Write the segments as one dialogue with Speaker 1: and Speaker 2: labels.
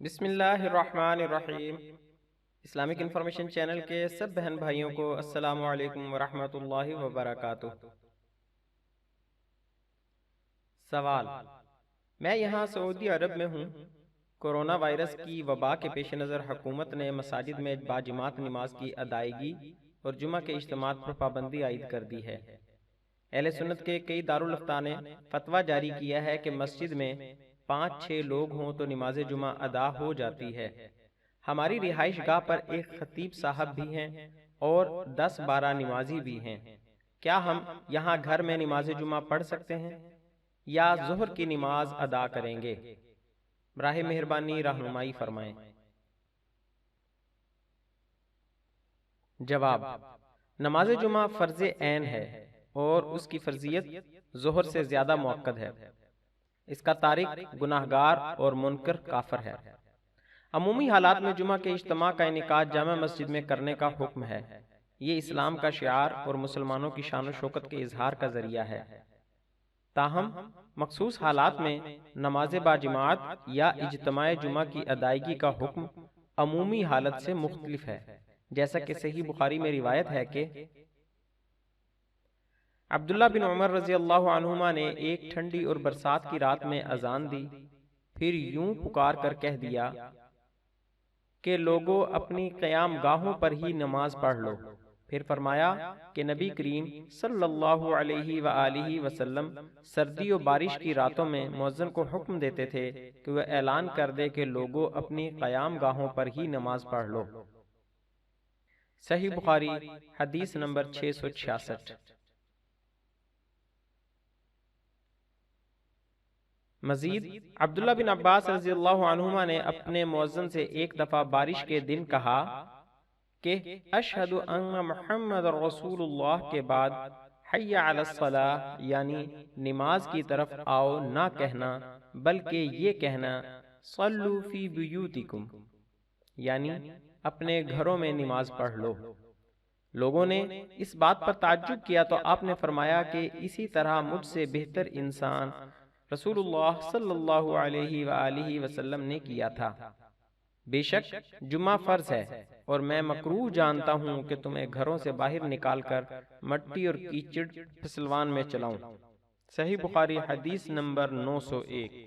Speaker 1: بسم اللہ الرحمن الرحیم۔ اسلامک انفارمیشن چینل کے سب بہن بھائیوں کو السلام علیکم ورحمۃ اللہ وبرکاتہ۔ سوال: میں یہاں سعودی عرب میں ہوں۔ کورونا وائرس کی وبا کے پیش نظر حکومت نے مساجد میں باجماعت نماز کی ادائیگی اور جمعہ کے اجتماعات پر پابندی عائد کر دی ہے۔ اہل سنت کے کئی دارالافتاء نے فتویٰ جاری کیا ہے کہ مسجد میں 5-6 لوگ ہوں تو نماز جمعہ ادا ہو جاتی ہے۔ ہماری رہائش گاہ پر ایک خطیب صاحب بھی ہیں اور 10-12 نمازی بھی ہیں۔ کیا ہم یہاں گھر میں نماز جمعہ پڑھ سکتے ہیں یا ظہر کی نماز ادا کریں گے؟ براہ مہربانی رہنمائی فرمائیں۔ جواب: نماز جمعہ فرض عین ہے اور اس کی فرضیت ظہر سے زیادہ مؤکد ہے۔ اس کا تارک گناہگار اور منکر کافر ہے۔ عمومی حالات میں جمعہ کے اجتماع کا انعقاد جامع مسجد میں کرنے کا حکم ہے۔ یہ اسلام کا شعار اور مسلمانوں کی شان و شوکت کے اظہار کا ذریعہ ہے۔ تاہم مخصوص حالات میں نماز باجماعت یا اجتماع جمعہ کی ادائیگی کا حکم عمومی حالت سے مختلف ہے، جیسا کہ صحیح بخاری میں روایت ہے کہ عبداللہ بن عمر رضی اللہ عنہما نے ایک ٹھنڈی اور برسات کی رات میں اذان دی، پھر یوں پکار کر کہہ دیا کہ لوگوں اپنی قیام گاہوں پر ہی نماز پڑھ لو۔ پھر فرمایا کہ نبی کریم صلی اللہ علیہ وآلہ وسلم سردی و بارش کی راتوں میں مؤذن کو حکم دیتے تھے کہ وہ اعلان کر دے کہ لوگوں اپنی قیام گاہوں پر ہی نماز پڑھ لو۔ صحیح بخاری حدیث نمبر 666۔ مزید عبداللہ بن عباس رضی اللہ عنہما نے اپنے مؤذن سے ایک دفعہ بارش کے دن کہا کہ اشہد ان محمد رسول اللہ کے بعد حی علی الصلاۃ یعنی نماز کی طرف آؤ نہ کہنا بلکہ یہ کہنا صلوا فی بیوتکم یعنی اپنے گھروں میں نماز پڑھ لو۔ لوگوں نے اس بات پر تعجب کیا تو آپ نے فرمایا کہ اسی طرح مجھ سے بہتر انسان رسول اللہ صلی اللہ علیہ وآلہ وسلم نے کیا تھا۔ بے شک جمعہ فرض ہے اور میں مکروہ جانتا ہوں کہ تمہیں گھروں سے باہر نکال کر مٹی اور کیچڑ پھسلوان میں چلاؤں۔ صحیح بخاری حدیث نمبر 901۔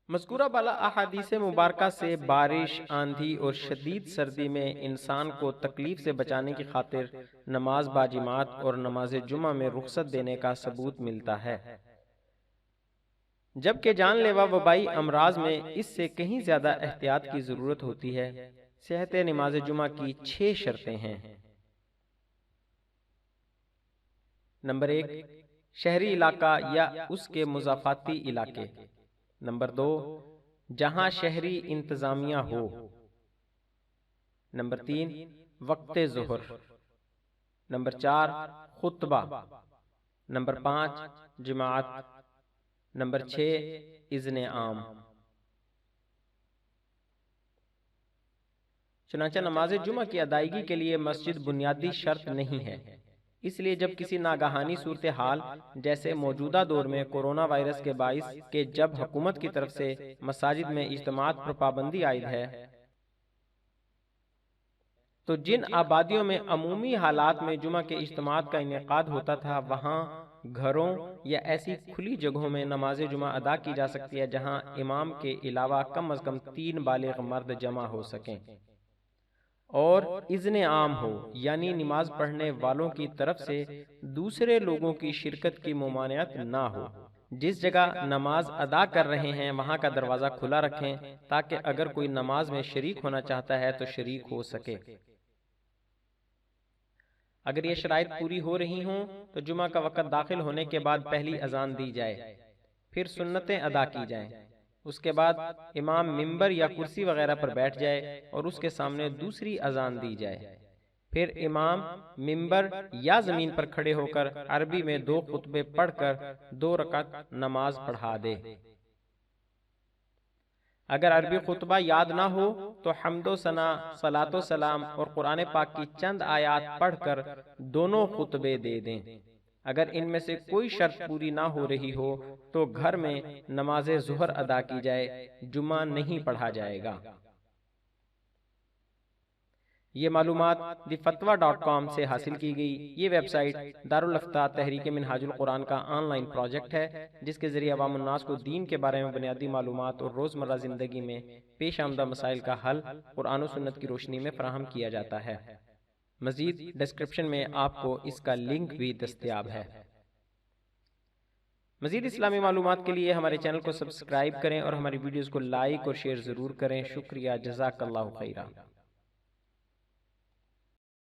Speaker 1: مذکورہ بالا احادیث مبارکہ سے بارش، آندھی اور شدید سردی میں انسان کو تکلیف سے بچانے کی خاطر نماز باجماعت اور نماز جمعہ میں رخصت دینے کا ثبوت ملتا ہے، جبکہ جان لیوا وبائی امراض میں اس سے کہیں زیادہ احتیاط کی ضرورت ہوتی ہے۔ صحت نماز جمعہ کی 6 شرطیں ہیں۔ نمبر 1، شہری علاقہ یا اس کے مضافاتی علاقے۔ نمبر 2، جہاں شہری انتظامیہ ہو۔ نمبر 3، وقت ظہر۔ نمبر 4، خطبہ۔ نمبر 5، جماعت۔ نمبر 6، اذن عام۔ چنانچہ نماز جمعہ کی ادائیگی کے لیے مسجد بنیادی شرط نہیں ہے، اس لیے جب کسی ناگہانی صورتحال جیسے موجودہ دور میں کورونا وائرس کے باعث کہ جب حکومت کی طرف سے مساجد میں اجتماعات پر پابندی عائد ہے تو جن آبادیوں میں عمومی حالات میں جمعہ کے اجتماعات کا انعقاد ہوتا تھا وہاں گھروں یا ایسی کھلی جگہوں میں نماز جمعہ ادا کی جا سکتی ہے جہاں امام کے علاوہ کم از کم 3 بالغ مرد جمع ہو سکیں اور اذن عام ہو، یعنی نماز پڑھنے والوں کی طرف سے دوسرے لوگوں کی شرکت کی ممانعت نہ ہو۔ جس جگہ نماز ادا کر رہے ہیں وہاں کا دروازہ کھلا رکھیں تاکہ اگر کوئی نماز میں شریک ہونا چاہتا ہے تو شریک ہو سکے۔ اگر یہ شرائط پوری ہو رہی ہوں تو جمعہ کا وقت داخل ہونے کے بعد پہلی اذان دی جائے، پھر سنتیں ادا کی جائیں، اس کے بعد امام ممبر یا کرسی وغیرہ پر بیٹھ جائے اور اس کے سامنے دوسری اذان دی جائے، پھر امام ممبر یا زمین پر کھڑے ہو کر عربی میں 2 خطبے پڑھ کر 2 رکعت نماز پڑھا دے۔ اگر عربی خطبہ یاد نہ ہو تو حمد و ثنا، صلاۃ و سلام اور قرآن پاک کی چند آیات پڑھ کر دونوں خطبے دے دیں۔ اگر ان میں سے کوئی شرط پوری نہ ہو رہی ہو تو گھر میں نماز ظہر ادا کی جائے، جمعہ نہیں پڑھا جائے گا۔ یہ معلومات thefatwa.com سے حاصل کی گئی۔ یہ ویب سائٹ دارالافتاء تحریک منہاج القرآن کا آن لائن پروجیکٹ ہے، جس کے ذریعے عوام الناس کو دین کے بارے میں بنیادی معلومات اور روزمرہ زندگی میں پیش آمدہ مسائل کا حل قرآن و سنت کی روشنی میں فراہم کیا جاتا ہے۔ مزید ڈسکرپشن میں آپ کو اس کا لنک بھی دستیاب ہے۔ مزید اسلامی معلومات کے لیے ہمارے چینل کو سبسکرائب کریں اور ہماری ویڈیوز کو لائک اور شیئر ضرور کریں۔ شکریہ، جزاک اللہ خیرہ۔